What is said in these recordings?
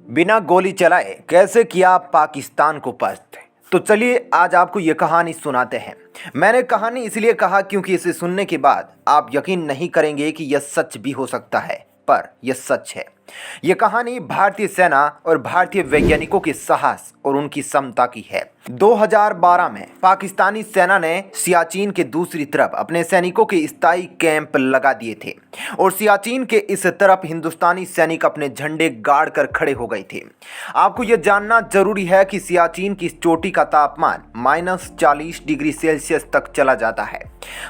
बिना गोली चलाए कैसे किया पाकिस्तान को पस्त। तो चलिए आज आपको ये कहानी सुनाते हैं। मैंने कहानी इसलिए कहा क्योंकि इसे सुनने के बाद आप यकीन नहीं करेंगे कि यह सच भी हो सकता है, पर यह सच है। यह कहानी भारतीय सेना और भारतीय वैज्ञानिकों के साहस और उनकी क्षमता की है। 2012 में पाकिस्तानी सेना ने सियाचिन के दूसरी तरफ अपने सैनिकों के स्थायी कैंप लगा दिए थे और सियाचिन के इस तरफ हिंदुस्तानी सैनिक अपने झंडे गाड़ कर खड़े हो गए थे। आपको यह जानना जरूरी है कि सियाचिन की इस चोटी का तापमान -40 डिग्री सेल्सियस तक चला जाता है।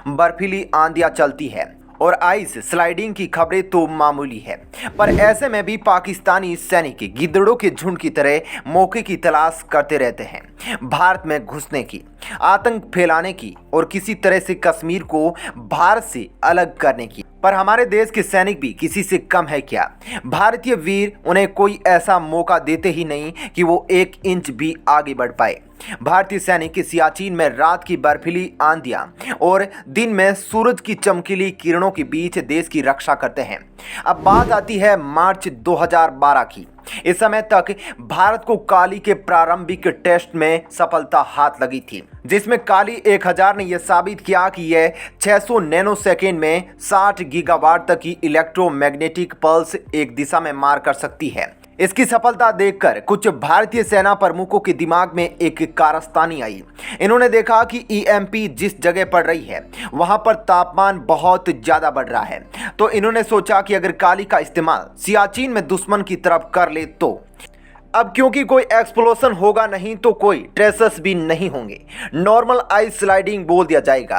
बर्फीली आंधियां चलती है और आइस स्लाइडिंग की खबरें तो मामूली है, पर ऐसे में भी पाकिस्तानी सैनिक गिद्धड़ों के झुंड की तरह मौके की तलाश करते रहते हैं, भारत में घुसने की, आतंक फैलाने की और किसी तरह से कश्मीर को भारत से अलग करने की। पर हमारे देश के सैनिक भी किसी से कम है क्या? भारतीय वीर उन्हें कोई ऐसा मौका देते ही नहीं कि वो 1 इंच भी आगे बढ़ पाए। भारतीय सैनिक सियाचिन में रात की बर्फीली आंधियां और दिन में सूरज की चमकीली किरणों के बीच देश की रक्षा करते हैं। अब बात आती है मार्च 2012 की। इस समय तक भारत को काली के प्रारंभिक टेस्ट में सफलता हाथ लगी थी, जिसमें काली 1000 ने यह साबित किया कि यह 600 नैनोसेकंड में 60 गीगावाट तक की इलेक्ट्रोमैग्नेटिक पल्स एक दिशा में मार कर सकती है। इसकी सफलता देखकर कुछ भारतीय सेना प्रमुखों के दिमाग में एक कारस्तानी आई। इन्होंने देखा कि ईएमपी जिस जगह पड़ रही है वहां पर तापमान बहुत ज्यादा बढ़ रहा है, तो इन्होंने सोचा कि अगर काली का इस्तेमाल सियाचिन में दुश्मन की तरफ कर ले तो अब क्योंकि कोई एक्सप्लोशन होगा नहीं तो कोई ट्रेसेस भी नहीं होंगे, नॉर्मल आइस स्लाइडिंग बोल दिया जाएगा।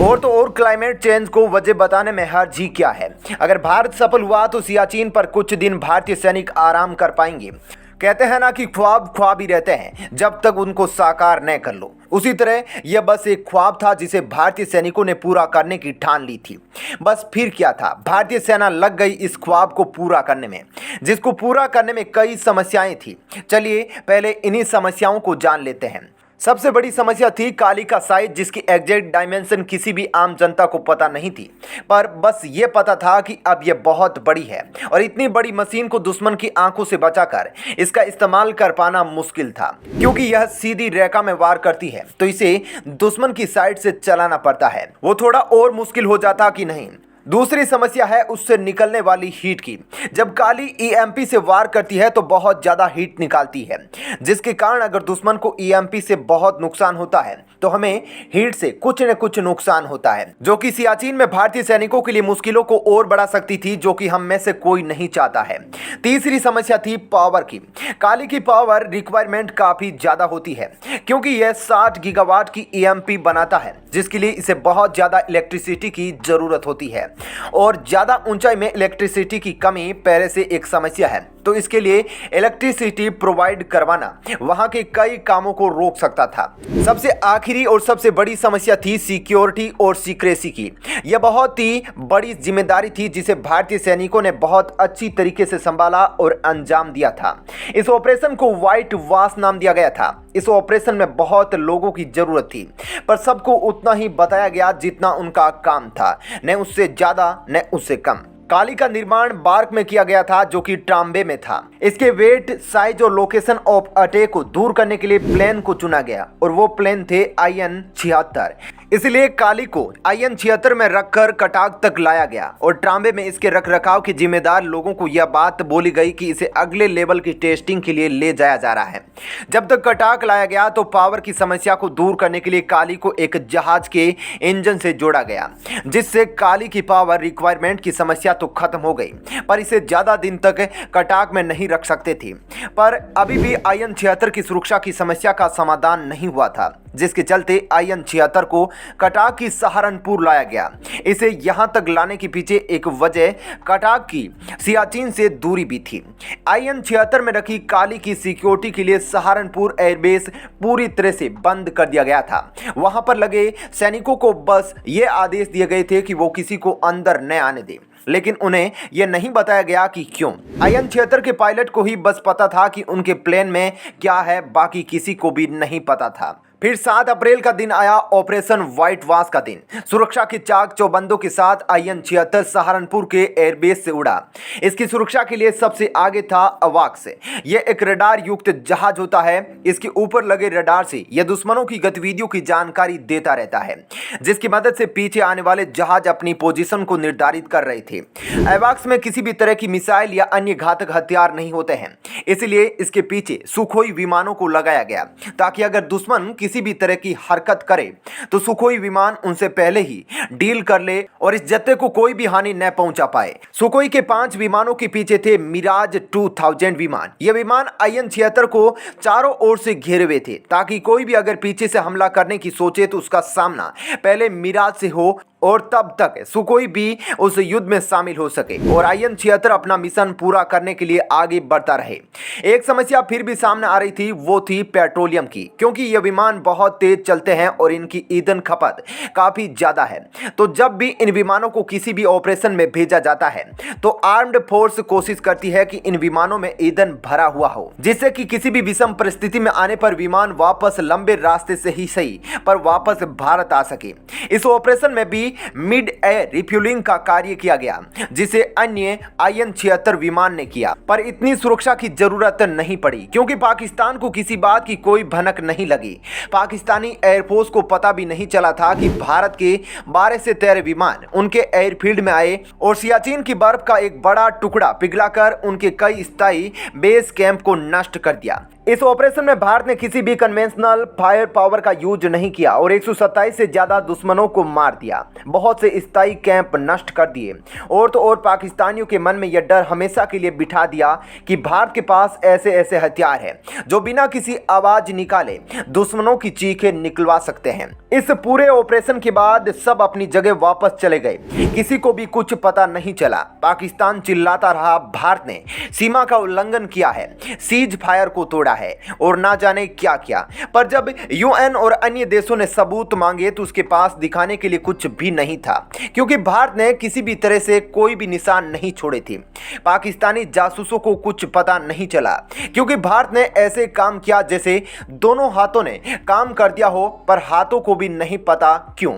और तो और क्लाइमेट चेंज को वजह बताने में हर्ज ही क्या है। अगर भारत सफल हुआ तो सियाचिन पर कुछ दिन भारतीय सैनिक आराम कर पाएंगे। कहते हैं ना कि ख्वाब ख्वाब ही रहते हैं जब तक उनको साकार न कर लो। उसी तरह यह बस एक ख्वाब था जिसे भारतीय सैनिकों ने पूरा करने की ठान ली थी। बस फिर क्या था, भारतीय सेना लग गई इस ख्वाब को पूरा करने में, जिसको पूरा करने में कई समस्याएं थी। चलिए पहले इन्हीं समस्याओं को जान लेते हैं। सबसे बड़ी समस्या थी काली का साइज, जिसकी एग्जैक्ट डायमेंशन किसी भी आम जनता को पता नहीं थी, पर बस ये पता था कि अब यह बहुत बड़ी है और इतनी बड़ी मशीन को दुश्मन की आंखों से बचाकर इसका इस्तेमाल कर पाना मुश्किल था, क्योंकि यह सीधी रेखा में वार करती है तो इसे दुश्मन की साइड से चलाना पड़ता है। वो थोड़ा और मुश्किल हो जाता कि नहीं। दूसरी समस्या है उससे निकलने वाली हीट की। जब काली ईएमपी से वार करती है तो बहुत ज़्यादा हीट निकालती है, जिसके कारण अगर दुश्मन को ईएमपी से बहुत नुकसान होता है तो हमें हीट से कुछ न कुछ नुकसान होता है, जो कि सियाचिन में भारतीय सैनिकों के लिए मुश्किलों को और बढ़ा सकती थी, जो कि हम में से कोई नहीं चाहता है। तीसरी समस्या थी पावर की। काली की पावर रिक्वायरमेंट काफ़ी ज़्यादा होती है, क्योंकि यह 60 गीगावाट की ईएमपी बनाता है, जिसके लिए इसे बहुत ज़्यादा इलेक्ट्रिसिटी की ज़रूरत होती है और ज़्यादा ऊंचाई में इलेक्ट्रिसिटी की कमी पहले से एक समस्या है, तो इसके लिए इलेक्ट्रिसिटी प्रोवाइड करवाना वहां के कई कामों को रोक सकता था। सबसे आखिरी और सबसे बड़ी समस्या थी सिक्योरिटी और सीक्रेसी की। यह बहुत ही बड़ी जिम्मेदारी थी जिसे भारतीय सैनिकों ने बहुत अच्छी तरीके से संभाला और अंजाम दिया था। इस ऑपरेशन को व्हाइट वॉश नाम दिया गया था। इस ऑपरेशन में बहुत लोगों की जरूरत थी, पर सबको उतना ही बताया गया जितना उनका काम था, न उससे ज्यादा न उससे कम। काली का निर्माण बार्क में किया गया था, जो कि ट्राम्बे में था। इसके वेट, साइज और लोकेशन ऑफ अटैक को दूर करने के लिए प्लेन को चुना गया और वो प्लेन थे IN-76। इसलिए काली को IN-76 में रखकर कटाक तक लाया गया और ट्राम्बे में इसके रखरखाव के जिम्मेदार लोगों को यह बात बोली गई कि इसे अगले लेवल की टेस्टिंग के लिए ले जाया जा रहा है। जब तक कटाक लाया गया तो पावर की समस्या को दूर करने के लिए काली को एक जहाज के इंजन से जोड़ा गया, जिससे काली की पावर रिक्वायरमेंट की समस्या तो खत्म हो गई, पर इसे ज्यादा दिन तक कटाक में नहीं रख सकते थे। पर अभी भी IN-76 की सुरक्षा की समस्या का समाधान नहीं हुआ था, जिसके चलते IN-76 को कटाक की सहारनपुर लाया गया। इसे यहां तक लाने के पीछे एक वजह कटाक की सियाचिन से दूरी भी थी। IN-76 में रखी काली की सिक्योरिटी के लिए सहारनपुर एयरबेस पूरी तरह से बंद कर दिया गया था। वहां पर लगे सैनिकों को बस ये आदेश दिए गए थे कि वो किसी को अंदर न आने दें, लेकिन उन्हें यह नहीं बताया गया कि क्यों। IN-76 के पायलट को ही बस पता था कि उनके प्लेन में क्या है, बाकी किसी को भी नहीं पता था। फिर 7 अप्रैल का दिन आया, ऑपरेशन व्हाइट वॉश का दिन। सुरक्षा की चाक चौबंदों के साथ IN-76 सहारनपुर के एयरबेस से उड़ा। इसकी सुरक्षा के लिए सबसे आगे था अवाक्स। यह एक रडार युक्त जहाज होता है। इसके ऊपर लगे रडार से यह दुश्मनों की गतिविधियों की जानकारी देता रहता है, जिसकी मदद से पीछे आने वाले जहाज अपनी पोजीशन को निर्धारित कर रहे थे। अवाक्स में किसी भी तरह की मिसाइल या अन्य घातक हथियार नहीं होते हैं, इसलिए इसके पीछे सुखोई विमानों को लगाया गया, ताकि अगर दुश्मन किसी भी तरह की हरकत करे तो सुखोई विमान उनसे पहले ही डील कर ले और इस जत्थे को कोई भी हानि न पहुंचा पाए। सुखोई के 5 विमानों के पीछे थे मिराज 2000 विमान। यह विमान IN-76 को चारों ओर से घेरे हुए थे, ताकि कोई भी अगर पीछे से हमला करने की सोचे तो उसका सामना पहले मिराज से हो और तब तक सुखोई भी उस युद्ध में शामिल हो सके और IN-76 अपना मिशन पूरा करने के लिए आगे बढ़ता रहे। एक समस्या फिर भी सामने आ रही थी, वो थी पेट्रोलियम की, क्योंकि ये विमान बहुत तेज चलते हैं और इनकी ईंधन खपत काफी ज्यादा है। तो जब भी इन विमानों को किसी भी ऑपरेशन में भेजा जाता है तो आर्म्ड फोर्स कोशिश करती है कि इन विमानों में ईंधन भरा हुआ हो, जिससे कि किसी भी विषम परिस्थिति में आने पर विमान वापस लंबे रास्ते से ही सही पर वापस भारत आ सके। इस ऑपरेशन में भी मिड एयर रिफ्यूलिंग का कार्य किया गया, जिसे अन्य IN-76 विमान ने किया, पर इतनी सुरक्षा की जरूरत नहीं पड़ी, क्योंकि पाकिस्तान को किसी बात की कोई भनक नहीं लगी। पाकिस्तानी एयरफोर्स को पता भी नहीं चला था कि भारत के 12 से 13 विमान उनके एयरफील्ड में आए और सियाचिन की बर्फ का एक बड़ा टुकड़ा पिघलाकर उनके कई स्थायी बेस कैंप को नष्ट कर दिया। इस ऑपरेशन में भारत ने किसी भी कन्वेंशनल फायर पावर का यूज नहीं किया और 127 से ज्यादा दुश्मनों को मार दिया, बहुत से स्थायी कैंप नष्ट कर दिए और तो और पाकिस्तानियों के मन में यह डर हमेशा के लिए बिठा दिया कि भारत के पास ऐसे ऐसे हथियार हैं जो बिना किसी आवाज निकाले दुश्मनों की चीखें निकलवा सकते हैं। इस पूरे ऑपरेशन के बाद सब अपनी जगह वापस चले गए, किसी को भी कुछ पता नहीं चला। पाकिस्तान चिल्लाता रहा, भारत ने सीमा का उल्लंघन किया है, सीज फायर को तोड़ा है और ना जाने क्या क्या। पर जब UN और अन्य देशों ने सबूत मांगे तो उसके पास दिखाने के लिए कुछ भी नहीं था, क्योंकि भारत ने किसी भी तरह से कोई भी निशान नहीं छोड़े थे। पाकिस्तानी जासूसों को कुछ पता नहीं चला, क्योंकि भारत ने ऐसे काम किया जैसे दोनों हाथों ने काम कर दिया हो, पर हाथों को भी नहीं पता क्यों।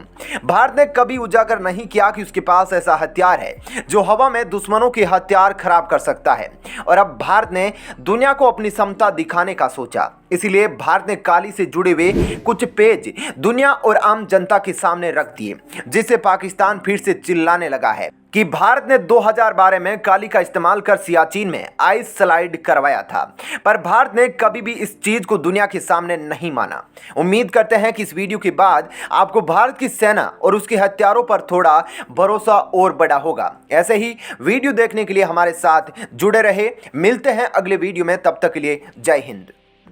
भारत ने कभी उजागर नहीं किया कि उसके पास ऐसा हथियार है जो हवा में दुश्मनों के हथियार खराब कर सकता है, और अब भारत ने दुनिया को अपनी क्षमता दिखाने का सोचा। इसलिए भारत ने काली से जुड़े हुए कुछ पेज दुनिया और आम जनता के सामने रख दिए, जिससे पाकिस्तान फिर से चिल्लाने लगा है कि भारत ने 2012 में काली का इस्तेमाल कर सियाचिन में आइस स्लाइड करवाया था, पर भारत ने कभी भी इस चीज को दुनिया के सामने नहीं माना। उम्मीद करते हैं कि इस वीडियो के बाद आपको भारत की सेना और उसके हथियारों पर थोड़ा भरोसा और बढ़ा होगा। ऐसे ही वीडियो देखने के लिए हमारे साथ जुड़े रहे। मिलते हैं अगले वीडियो में, तब तक के लिए जय हिंद।